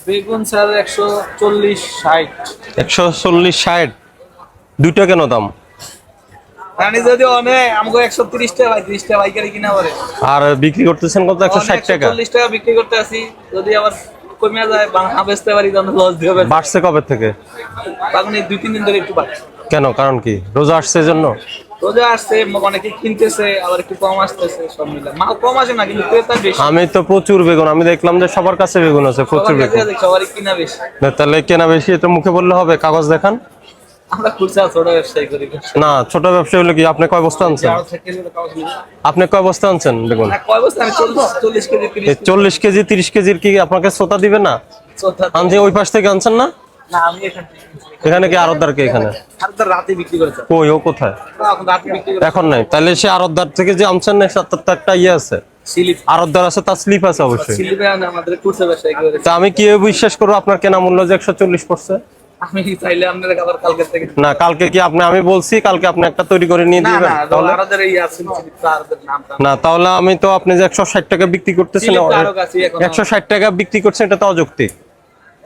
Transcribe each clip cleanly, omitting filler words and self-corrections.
বেগুন স্যার 140-60। 140-60, দুইটা কেন দাম? রানী যদি অনেক আমাকে 130 টাকা ভাই, 30 টাকা পাইকারি কিনা পরে। আর বিক্রি করতেছেন কত? 160 টাকা। 140 টাকা বিক্রি করতে আসি, যদি আবার কমে যায় বা বেচতে পারি তাহলে লস দিবে। বাড়ছে কবে থেকে? তখন এই 2-3 দিন ধরে একটু বাড়ছে। কেন, কারণ কি? রোজা আসছে এজন্য? রোজা আসছে, অনেকে কিনতেছে, আবার একটু কম আসতেছে, সব মিলে মাল কম আসে না, কিন্তু ক্রেতা বেশি। আমি তো প্রচুর বেগুন, আমি দেখলাম যে সবার কাছে বেগুন আছে, প্রচুর সবার কাছে বেগুন। আছে, সবারই কিনা বেশি। না, তাহলে কেনা বেশি এটা মুখে বললে হবে? কাগজ দেখান। আমরা খুচরা ছোট ব্যবসায়ী করি। না, ছোট ব্যবসা হলে কি? আপনি কয় বস্তা আনছেন? আপনি কয় বস্তা আনছেন বেগুন? না, কয় বস্তা? আমি 40 কেজি 30 কেজি। 40 কেজি 30 কেজির কি আপনাকে শ্রোতা দিবে না? আনছি ওই পাশ থেকে আনছেন না? না, আমি এখান থেকে। এখানে কি আড়তদার কে? এখানে আর তো রাতে বিক্রি করেছে। কই, ও কোথায়? এখন রাতে বিক্রি করে এখন নাই। তাহলে সে আড়তদার থেকে যে আনছেন না, তার তো একটা ইয়ে আছে, স্লিপ। আড়তদার আছে, তার স্লিপ আছে অবশ্যই। স্লিপে আমাদের খুচরা ব্যবসায়ী করে। তা আমি কিভাবে বিশ্বাস করবো আপনার কেনা মূল্য যে 140 পড়ছে? আমি চাইলে আপনাদের আবার কালকে থেকে। না, কালকে কি আমি বলছি কালকে আপনি একটা তৈরি করে নিয়ে না দিবেন? না, তাহলে আমাদের এই আছে স্লিপ, তারদের নামটা না, তাহলে আমি তো আপনি যে 160 টাকা বিক্রি করতেছেন, স্লিপ আরো কাছে এখন 160 টাকা বিক্রি করছেন, এটা তো অযৌক্তিক।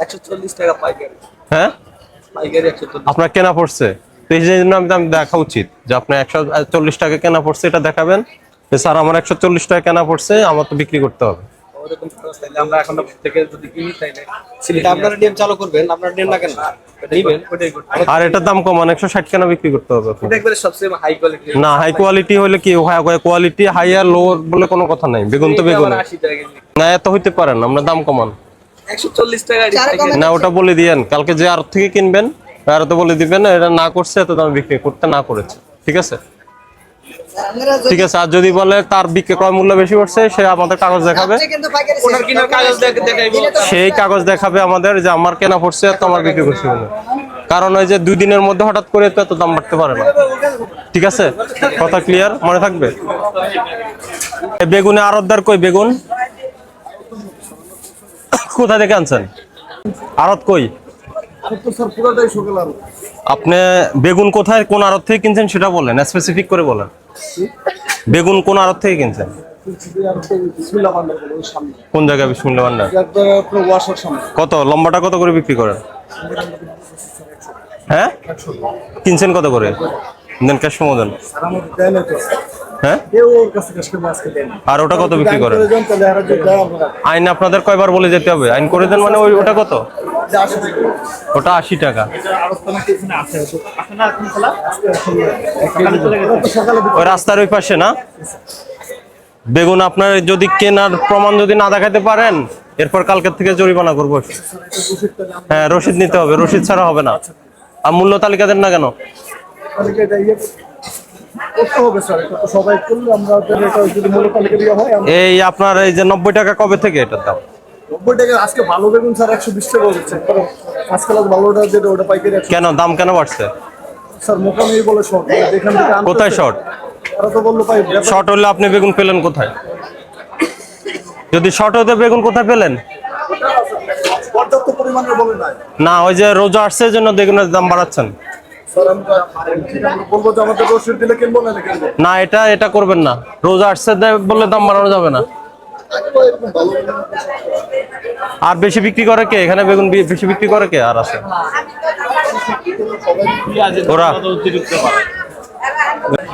140 টাকা পাইকারি। হ্যাঁ, পাইকারি 140। আপনার কেনা পড়ছে, তো এই জন্য আমি দেখা উচিত যে আপনি 140 টাকা কেনা পড়ছে এটা দেখাবেন যে স্যার আমার 140 টাকা কেনা পড়ছে, আমার তো বিক্রি করতে হবে। ওরকম খরচ তাইলে আমরা এখন থেকে যদি কিনি তাইলে স্লিপ আপনারা ডিএম চালু করবেন, আপনারা ডিএম না কেন নিবেন? ওটাই করতে। আর এটার দাম কমান, 160 কেন বিক্রি করতে হবে? এটা একবারে সবচেয়ে হাই কোয়ালিটি। না, হাই কোয়ালিটি হলে কি, কোয়ালিটি হাই আর লো বলে কোনো কথা নাই। বেগুন তো বেগুন। 80 টাকা কেজি। না, এত হইতে পারেন, আমরা দাম কমান। 140 টাকা পাইকারি। না, ওটা বলে দিয়েন, কালকে যে আর থেকে কিনবেন আর তো বলে দিবেন এটা না করছে, এত দাম বিক্রি করতে না করেছে। ঠিক আছে, ঠিক আছে। আর যদি বলে তার বিক্রি ক্রয় মূল্য বেশি পড়ছে, সে আমাদের কাগজ দেখাবে, ওনার কিনার কাগজ দেখাইবো। সেই কাগজ দেখাবে আমাদের যে আমার কেনা পড়ছে তো আমার বিক্রি করছে বলে। কারণ ওই যে 2 দিনের মধ্যে হঠাৎ করে তো এত দাম বাড়তে পারে না। ঠিক আছে, কথা ক্লিয়ার, মনে থাকবে। এই বেগুনে আড়তদার কই? বেগুন কোথা থেকে আনছেন? আড়ত কই? আপনি বেগুন কোথায়, কোন আড়ত থেকে কিনছেন সেটা বলেন, স্পেসিফিক করে বলেন। বেগুন কোন আড়ত থেকে কিনছেন? কোন জায়গায়? বিসমিল্লাহ ভান্ডার। কত লম্বাটা কত করে বিক্রি করেন? হ্যাঁ, কিনছেন কত করে? দেন ক্যাশ মেমো দেন। হ্যাঁ, আর ওটা কত বিক্রি করেন? আইন আপনাদের কয়বার বলে যেতে হবে? আইন করে দেন মানে ওটা কত? ওটা 80 টাকা। ওই রাস্তার ওই পাশে না? বেগুন আপনার যদি কেনার প্রমাণ যদি না দেখাতে পারেন, এরপর কালকের থেকে জরিমানা করবো। হ্যাঁ, রসিদ নিতে হবে, রসিদ ছাড়া হবে না। আর মূল্য তালিকা দেন না কেন? এই আপনার এই যে 90 টাকা কবে থেকে এটার দাম? 90 টাকা আজকে ভালো বেগুন স্যার 120 টাকা বলছে। আজকাল ভালোটা যেটা ওটা পাইকারি। কেন দাম কেন বাড়ছে? স্যার মোকামি বলে শর্ট, এখান থেকে কোথায় শর্ট? ওরা তো বললো পাই। শর্ট হলে আপনি বেগুন পেলেন কোথায়? যদি শর্ট হতে বেগুন কোথায় পেলেন? পর্যাপ্ত পরিমাণে বলে নাই। না, ওই যে রোজা আসছে জন্য বেগুনের দাম বাড়াচ্ছেন। স্যার আমি বলবো যে আমাদের রসিদ দিলে কিনবো না কিনবো না, এটা করবেন না। রোজা আসছে বললে দাম বাড়ানো যাবে না। আর বেশি বিক্রি করে কে এখানে? বেগুন বেশি বিক্রি করে কে আর আছে? ওরা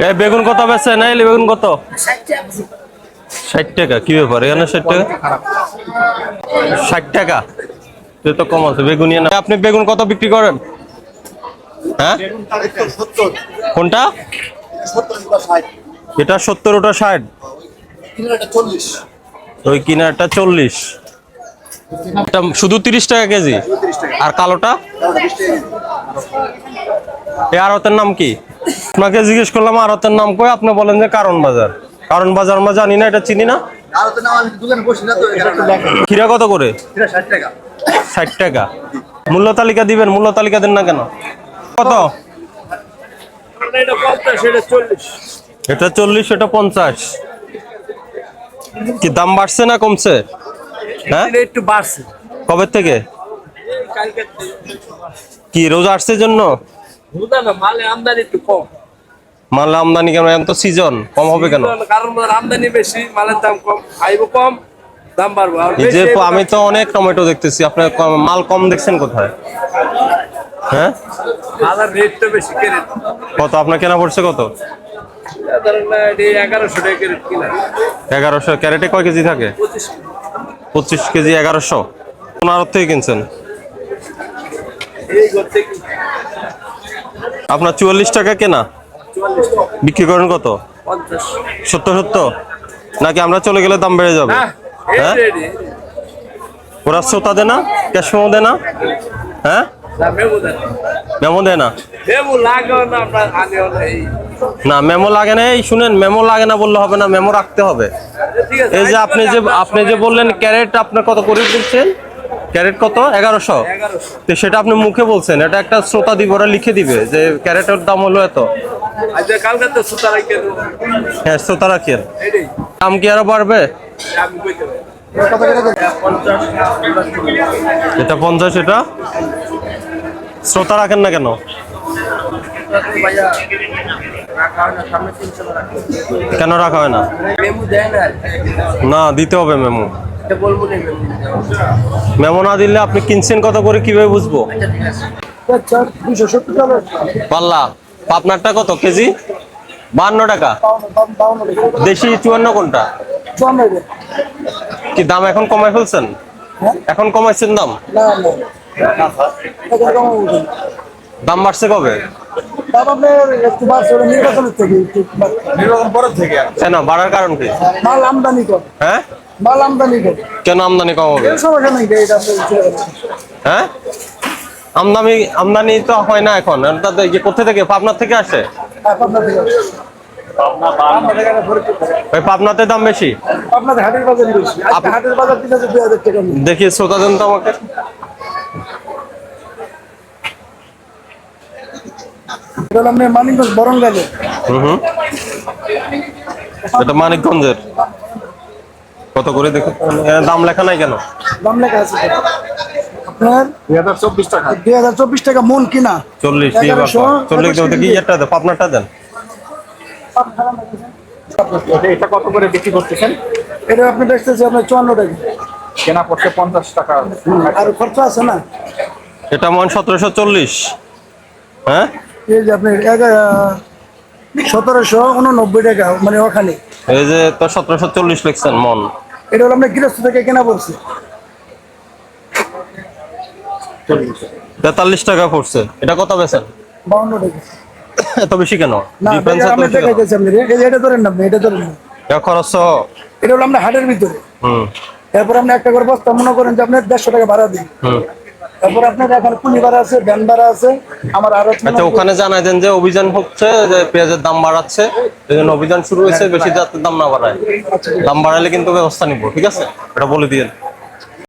এই বেগুন কত বেচে? না এলে বেগুন কত? 60 টাকা। কি ব্যাপার এখানে 60 টাকা? 60 টাকা তো কম আছে। বেগুন নিয়ে না। আপনি বেগুন কত বিক্রি করেন? হ্যাঁ, কোনটা? এটা 70, ওটা 60। ওই কিনারটা 40। এটা শুধু 30 টাকা কেজি। আর কালোটা? এই আড়তের নাম কি? আপনাকে জিজ্ঞেস করলাম আড়তের নাম কই, আপনি বলেন যে কারণ বাজার। কারণ বাজার আমরা জানি না, এটা চিনি না। খিরা কত করে? 60 টাকা। মূল্য তালিকা দিবেন, মূল্য তালিকা দেন না কেন? কত? এটা 40, এটা 50। কি দাম বাড়ছে না কমছে? হ্যাঁ, একটু বাড়ছে। কবে থেকে? কি রোজা আসছে জন্য? মালে আমদানি একটু কম। মাল আমদানি কেন? এখন তো সিজন, কম হবে কেন? কারণ আমদানি বেশি, মালের দাম কম, খাইবো কম, দাম বাড়বো আর এই যে বেশি আমি তো অনেক টমেটো দেখতেছি, আপনার মাল কম দেখছেন কোথায়? হ্যাঁ, বাজার রেটটা বেশি ক্যারেট কত আপনার কেনা পড়ছে কত? ধরেন না, এই 1100 টাকা ক্যারেট কিনা 1100। ক্যারেটে কয় কেজি থাকে? 25 কেজি 1100। কোন আড়ত থেকে কিনছেন? এই করতে কি আপনার 44 টাকা কেনা, 44 বিক্রি করেন কত? 50 70 নাকি আমরা চলে গেলে দাম বেড়ে যাবে? না এই হ্যাঁ, রেডি ওরা শ্রোতা দেয় না, ক্যাশ মেমো দেয় না? হ্যাঁ, না মেমো দেন মেমো দেয় না? মেমো লাগাও না আপনার আনেও না এই না মেমো লাগে না। এই শুনেন, মেমো লাগে না বললে হবে না, মেমো রাখতে হবে। ঠিক আছে এই যে আপনি যে বললেন ক্যারেট আপনার কত করে দিচ্ছেন, ক্যারেট কত? 1100। 1100 তো সেটা আপনি মুখে বলছেন, এটা একটা শ্রোতা দিব, ওরা লিখে দিবে যে ক্যারেটের দাম হলো এত। আচ্ছা কালকে তো সুতা রাখতে দেবো হ্যাঁ, শ্রোতা রাখেন, এইটাই দাম কি আরো বাড়বে? আমি কইতে পারি কত করে দেন? 50 এটা 50, এটা শ্রোতা রাখেন না কেন? ভাইয়া রাখা হয় না সামনে 300 রাখা কেন রাখা হয় না? মেমো দেয় না না, দিতে হবে মেমো। এটা বলবো না মেমো মেমো না দিলে আপনি কিনছেন কত করে কিভাবে বুঝবো? আচ্ছা ঠিক আছে আচ্ছা 270 টাকা পাল্লা আপনারটা কত কেজি? 52 টাকা। 52 টাকা দেশি 54 কোনটা? 54 টাকা। কি দাম এখন কমাই ফেলছেন? এখন কমাইছেন দাম? না না এখন কম হচ্ছে দাম বাড়ছে কবে? দাম আপনার একটু বাড়ছে নির্বাচনের থেকে একটু বাড়ছে। নির্বাচন পরের থেকে কেন বাড়ার কারণ কি? মাল আমদানি কম, হ্যাঁ, মাল আমদানি কম, কেন আমদানি কম হবে? এর সমস্যা নেই এটা আপনি চলে যাবেন। হ্যাঁ, আমদানি তো হয় না এখন। কোথা থেকে? পাবনার থেকে আসে? আপনার থেকে ওই পাবনাতে দাম বেশি। আপনাদের হাটের বাজার বেশি, আজকে হাটের বাজার দিন আছে 2000 টাকা মূল্য। দেখি শ্রোতা দেন তো আমাকে। এটা হলো আপনার মানিকগঞ্জ বরঙ্গালে হুম, এটা মানিকগঞ্জের। কত করে দেখুন, দাম লেখা নাই কেন? দাম লেখা আছে তো। আপনার 2024 টাকা 2024 টাকা মন কিনা 40 দিয়ে 40 দেবো কি? এটা দেন, পাবনারটা দেন। এটা কত করে বিক্রি করতেছেন? এটা আপনি দেখতেছি আপনার 54 টাকা, কেনা পড়ছে 50 টাকা। আর খরচা আছে না। এটা মন 1740। হ্যাঁ, এই যে আপনি 1789 টাকা মানে ওখানে। এই যে তো 1740 লিখছেন মন। এটা হলো আপনার গৃহস্থ থেকে কেনা পড়ছে 43 টাকা পড়ছে। এটা কত বেচেন? 52 টাকা। এত বেশি কেন? না ডিফারেন্স এত আমি বেশি কেন? দেখাইতেছি আপনি, এই যে এটা ধরেন না আপনি, এটা ধরেন না, এটা খরচ সহ। এটা হলো আপনার হাটের ভিতরে। হুম তারপর আপনি একটা করে বস্তা মনে করেন যে আপনার 150 টাকা ভাড়া দিন। হুম। তারপর আপনার এখানে কুলি ভাড়া আছে, ভ্যান ভাড়া আছে, আমার আরো আচ্ছা, ওখানে জানাই দেন যে অভিযান হচ্ছে, যে পেঁয়াজের দাম বাড়াচ্ছে, এই জন্য অভিযান শুরু হয়েছে, বেশি যাতে দাম না বাড়ায়। দাম বাড়ালে কিন্তু ব্যবস্থা নিব, ঠিক আছে? এটা বলে দিয়ে